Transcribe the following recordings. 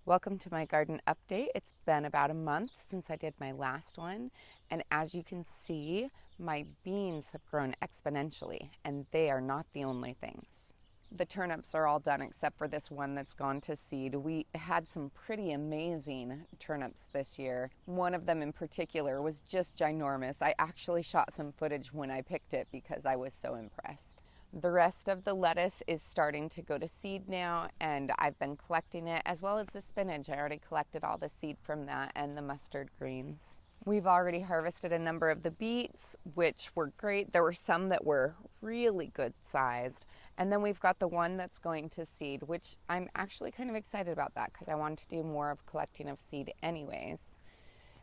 Welcome to my garden update. It's been about a month since I did my last one, and as you can see, my beans have grown exponentially, and they are not the only things. The turnips are all done except for this one that's gone to seed. We had some pretty amazing turnips this year. One of them in particular was just ginormous. I actually shot some footage when I picked it because I was so impressed. The rest of the lettuce is starting to go to seed now, and I've been collecting it, as well as the spinach. I already collected all the seed from that, and the mustard greens. We've already harvested a number of the beets, which were great. There were some that were really good sized, and then we've got the one that's going to seed, which I'm actually kind of excited about that because I wanted to do more of collecting of seed anyways.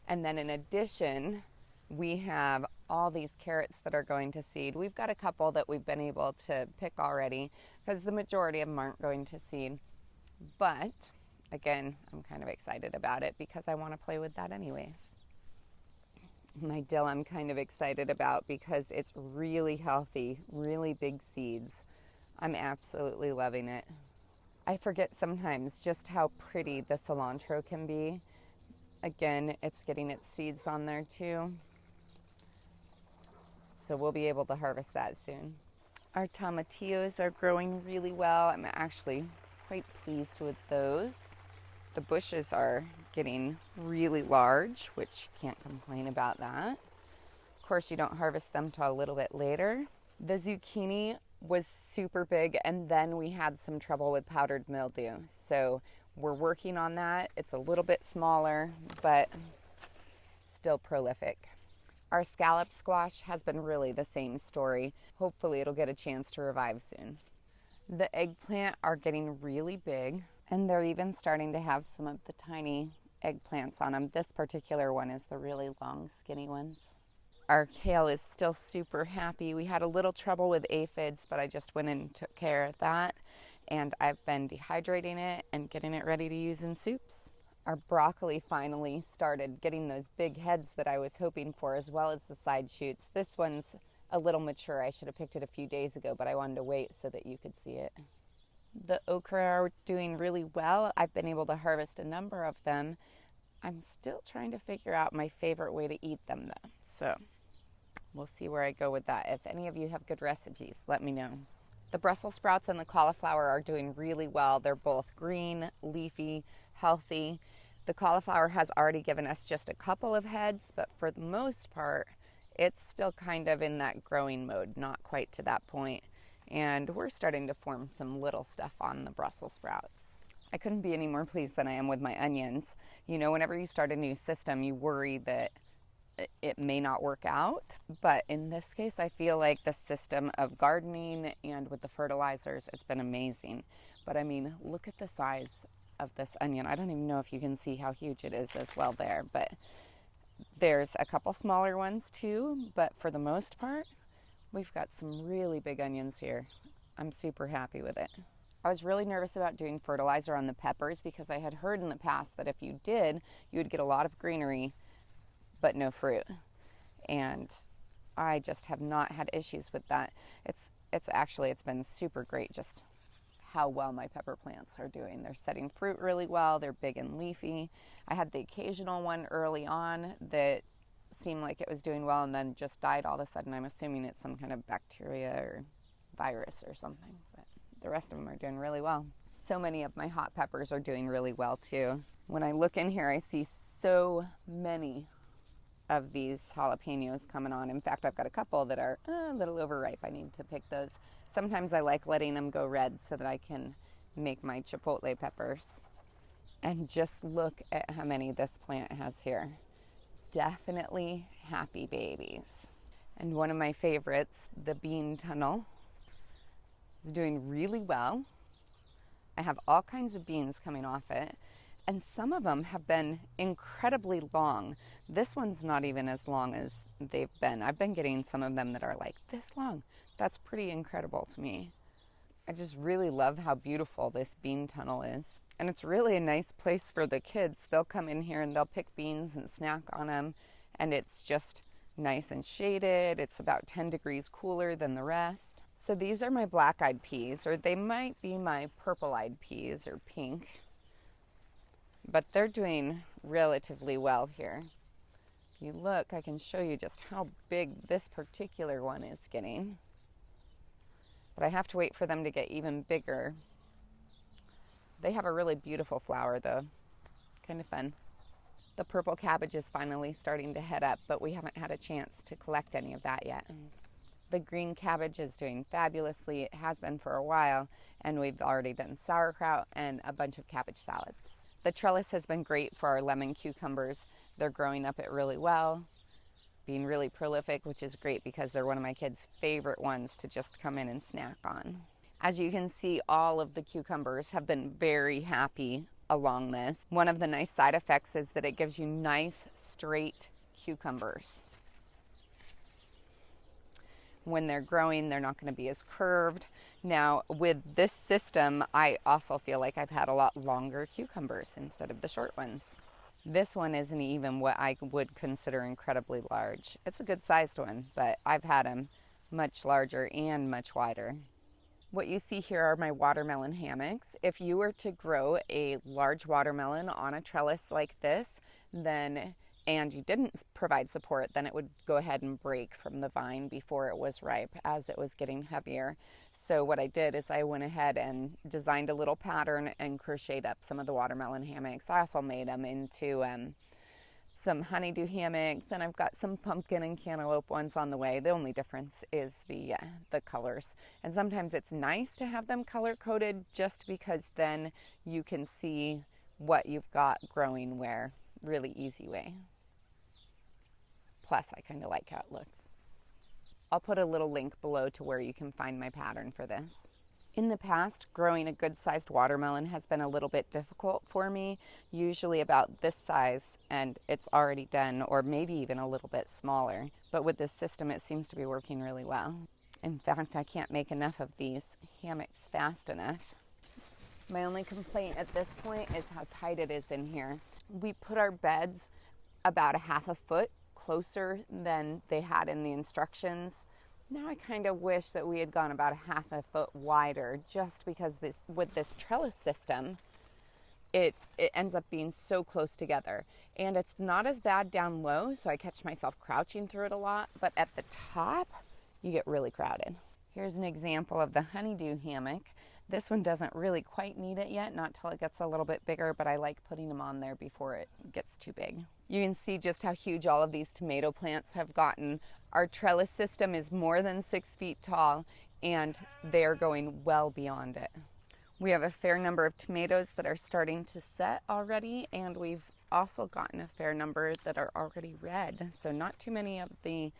And then in addition, we have all these carrots that are going to seed. We've got a couple that we've been able to pick already because the majority of them aren't going to seed. But again, I'm kind of excited about it because I want to play with that anyways. My dill I'm kind of excited about because it's really healthy, really big seeds. I'm absolutely loving it. I forget sometimes just how pretty the cilantro can be. Again, it's getting its seeds on there too. So we'll be able to harvest that soon. Our tomatillos are growing really well. I'm actually quite pleased with those. The bushes are getting really large, which can't complain about that. Of course, you don't harvest them till a little bit later. The zucchini was super big, and then we had some trouble with powdered mildew. So we're working on that. It's a little bit smaller, but still prolific. Our scallop squash has been really the same story. Hopefully it'll get a chance to revive soon. The eggplant are getting really big, and they're even starting to have some of the tiny eggplants on them. This particular one is the really long, skinny ones. Our kale is still super happy. We had a little trouble with aphids, but I just went in and took care of that. And I've been dehydrating it and getting it ready to use in soups. Our broccoli finally started getting those big heads that I was hoping for, as well as the side shoots. This one's a little mature. I should have picked it a few days ago, but I wanted to wait so that you could see it. The okra are doing really well. I've been able to harvest a number of them. I'm still trying to figure out my favorite way to eat them though. So we'll see where I go with that. If any of you have good recipes, let me know. The Brussels sprouts and the cauliflower are doing really well. They're both green, leafy, healthy. The cauliflower has already given us just a couple of heads, but for the most part, it's still kind of in that growing mode, not quite to that point. And we're starting to form some little stuff on the Brussels sprouts. I couldn't be any more pleased than I am with my onions. You know, whenever you start a new system, you worry that it may not work out, but in this case I feel like the system of gardening and with the fertilizers, it's been amazing. But I mean, look at the size of this onion. I don't even know if you can see how huge it is as well there, but there's a couple smaller ones too, but for the most part we've got some really big onions here. I'm super happy with it. I was really nervous about doing fertilizer on the peppers because I had heard in the past that if you did, you would get a lot of greenery but no fruit, and I just have not had issues with that. It's been super great just how well my pepper plants are doing. They're setting fruit really well. They're big and leafy. I had the occasional one early on that seemed like it was doing well and then just died all of a sudden. I'm assuming it's some kind of bacteria or virus or something, but the rest of them are doing really well. So many of my hot peppers are doing really well too. When I look in here, I see so many of these jalapenos coming on. In fact, I've got a couple that are a little overripe. I need to pick those. Sometimes I like letting them go red so that I can make my chipotle peppers. And just look at how many this plant has here. Definitely happy babies. And one of my favorites, the bean tunnel, is doing really well. I have all kinds of beans coming off it, and some of them have been incredibly long. This one's not even as long as they've been. I've been getting some of them that are like this long. That's pretty incredible to me. I just really love how beautiful this bean tunnel is. And it's really a nice place for the kids. They'll come in here and they'll pick beans and snack on them, and it's just nice and shaded. It's about 10 degrees cooler than the rest. So these are my black-eyed peas, or they might be my purple-eyed peas or pink. but they're doing relatively well here. If you look, I can show you just how big this particular one is getting. But I have to wait for them to get even bigger. They have a really beautiful flower though. Kind of fun. The purple cabbage is finally starting to head up, but we haven't had a chance to collect any of that yet. The green cabbage is doing fabulously. It has been for a while, and we've already done sauerkraut and a bunch of cabbage salads. The trellis has been great for our lemon cucumbers. They're growing up it really well, being really prolific, which is great because they're one of my kids' favorite ones to just come in and snack on. As you can see, all of the cucumbers have been very happy along this. One of the nice side effects is that it gives you nice, straight cucumbers. When they're growing, they're not going to be as curved. Now, with this system, I also feel like I've had a lot longer cucumbers instead of the short ones. This one isn't even what I would consider incredibly large. It's a good sized one, but I've had them much larger and much wider. What you see here are my watermelon hammocks. If you were to grow a large watermelon on a trellis like this, and you didn't provide support, then it would go ahead and break from the vine before it was ripe as it was getting heavier. So what I did is I went ahead and designed a little pattern and crocheted up some of the watermelon hammocks. I also made them into some honeydew hammocks, and I've got some pumpkin and cantaloupe ones on the way. The only difference is the colors. And sometimes it's nice to have them color coded just because then you can see what you've got growing where. Really easy way. Plus, I kind of like how it looks. I'll put a little link below to where you can find my pattern for this. In the past, growing a good-sized watermelon has been a little bit difficult for me, usually about this size, and it's already done, or maybe even a little bit smaller. But with this system, it seems to be working really well. In fact, I can't make enough of these hammocks fast enough. My only complaint at this point is how tight it is in here. We put our beds about a half a foot closer than they had in the instructions. Now I kind of wish that we had gone about a half a foot wider, just because with this trellis system, it ends up being so close together. And it's not as bad down low, so I catch myself crouching through it a lot, but at the top, you get really crowded. Here's an example of the honeydew hammock. This one doesn't really quite need it yet, not till it gets a little bit bigger, but I like putting them on there before it gets too big. You can see just how huge all of these tomato plants have gotten. Our trellis system is more than 6 feet tall, and they're going well beyond it. We have a fair number of tomatoes that are starting to set already, and we've also gotten a fair number that are already red. So not too many of the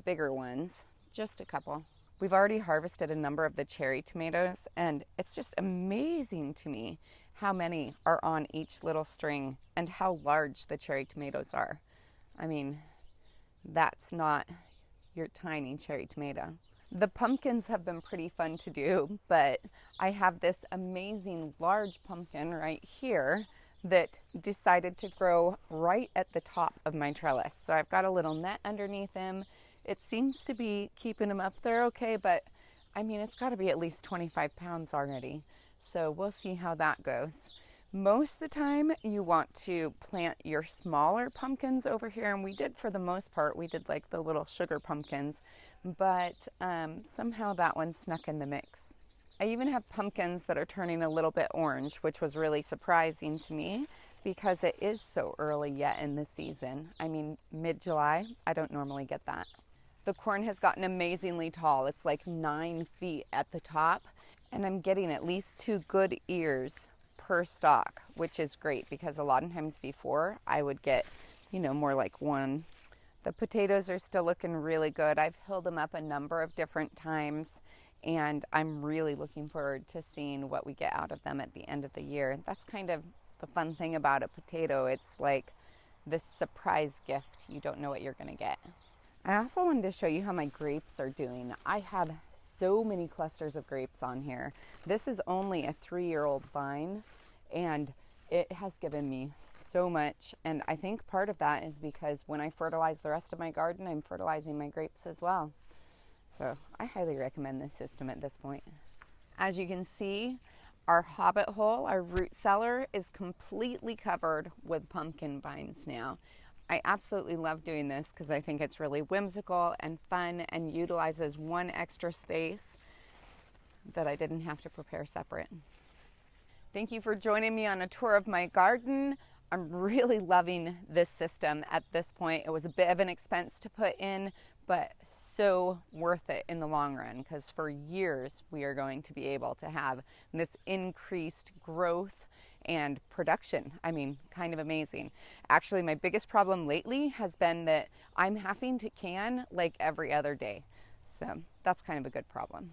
bigger ones, just a couple. We've already harvested a number of the cherry tomatoes, and it's just amazing to me how many are on each little string and how large the cherry tomatoes are. I mean, that's not your tiny cherry tomato. The pumpkins have been pretty fun to do, but I have this amazing large pumpkin right here that decided to grow right at the top of my trellis. So I've got a little net underneath him. It seems to be keeping them up there okay, but I mean, it's got to be at least 25 pounds already. So we'll see how that goes. Most of the time, you want to plant your smaller pumpkins over here, and we did for the most part. We did like the little sugar pumpkins, but somehow that one snuck in the mix. I even have pumpkins that are turning a little bit orange, which was really surprising to me because it is so early yet in the season. I mean, mid-July, I don't normally get that. The corn has gotten amazingly tall. It's like 9 feet at the top, and I'm getting at least 2 good ears per stalk, which is great because a lot of times before I would get, more like 1. The potatoes are still looking really good. I've hilled them up a number of different times, and I'm really looking forward to seeing what we get out of them at the end of the year. That's kind of the fun thing about a potato. It's like this surprise gift. You don't know what you're going to get. I also wanted to show you how my grapes are doing. I have so many clusters of grapes on here. This is only a 3-year-old vine, and it has given me so much. And I think part of that is because when I fertilize the rest of my garden, I'm fertilizing my grapes as well. So I highly recommend this system at this point. As you can see, Our hobbit hole, our root cellar, is completely covered with pumpkin vines now. I absolutely love doing this because I think it's really whimsical and fun and utilizes one extra space that I didn't have to prepare separate. Thank you for joining me on a tour of my garden. I'm really loving this system at this point. It was a bit of an expense to put in, but so worth it in the long run, because for years we are going to be able to have this increased growth and production. I mean, kind of amazing. Actually, my biggest problem lately has been that I'm having to can like every other day. So that's kind of a good problem.